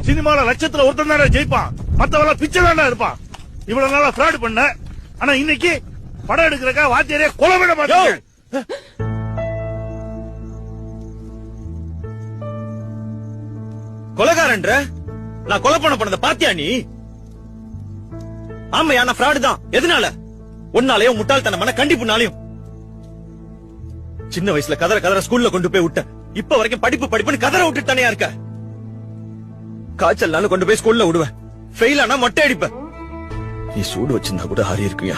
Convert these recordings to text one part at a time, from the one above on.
சினிமால லட்சத்துல ஒருத்தன் தானே ஜெயிப்பான், மத்தவெல்லாம் பிச்சை தானே இருப்பான். இவ்வளவு நாளா ஃப்ராட் பண்ண, ஆனா இன்னைக்கு படம் எடுக்கிறக்கா வாத்தியாரே கொலை பண்ண மாட்டேன். கொலைகாரன்ற நான் கொலை பண்ணத பாத்தியா நீ? ஆமையா நான் ஃப்ராடு தான். எதனால? உன்னாலயும் முட்டாள்தனமான கண்டிப்புனாலையும். சின்ன வயசுல கதற ஸ்கூல்ல கொண்டு போய் விட்ட, இப்ப வரைக்கும் படிப்புன்னு கதற விட்டுட்டு தானே இருக்க. காய்ச்சல்னாலும் கொண்டு போய் ஸ்கூல்ல விடுவேன், ஃபெயில் ஆனா மொட்டை அடிப்பேன். நீ சூடு வச்சிருந்தா கூட ஆறி இருக்குயா.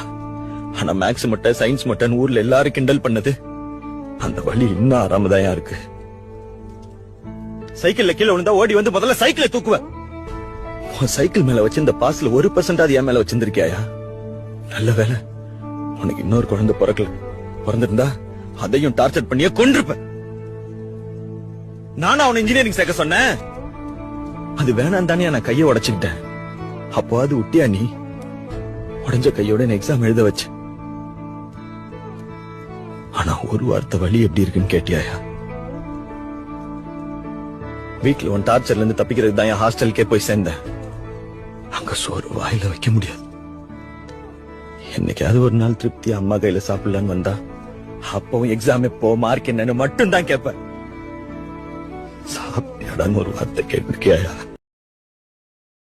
ஆனா மேக்ஸ் மொட்டை சயின்ஸ் மொட்டைன்னு ஊர்ல எல்லாரும் கிண்டல் பண்ணது, அந்த வழி இன்னும் ஆறாமதாயா இருக்கு. சைக்கிள்ல கீழே விழுந்தா ஓடி வந்து முதல்ல சைக்கிளை தூக்குவேன். சைக்கிள் மேல வச்சிருந்த பாஸ்ல 1% என் மேல வச்சிருந்திருக்கியா? நல்ல வேலை உனக்கு இன்னொரு குழந்தை பிறக்கல. பிறந்திருந்தா அதையும் டார்ச்சர் பண்ணியே கொன்றுப்பேன். நானும் அவன் இன்ஜினியரிங் சேர்க்க சொன்னேன், அது வேணாம் தானே நான் கையை உடைச்சுக்கிட்டேன். அப்போ அது விட்டியா நீ? உடைஞ்ச கையோட எக்ஸாம் எழுத வச்சு. ஆனா ஒரு வார்த்தை வழி எப்படி இருக்குன்னு கேட்டியாயா? வீட்டுல உன் டார்ச்சர்ல இருந்து தப்பிக்கிறதுக்கு தான் என் ஹாஸ்டலுக்கே போய் சேர்ந்தேன். அங்க சோறு வாயில வைக்க முடியாது. என்னைக்காவது ஒரு நாள் திருப்தி அம்மா கையில சாப்பிடலான்னு வந்தா, அப்பவும் எக்ஸாம் எப்போ மார்க் என்னன்னு மட்டும் தான் கேட்பேன். சாப்பிட்டியாடான்னு ஒரு வார்த்தை கேட்டிருக்கியா?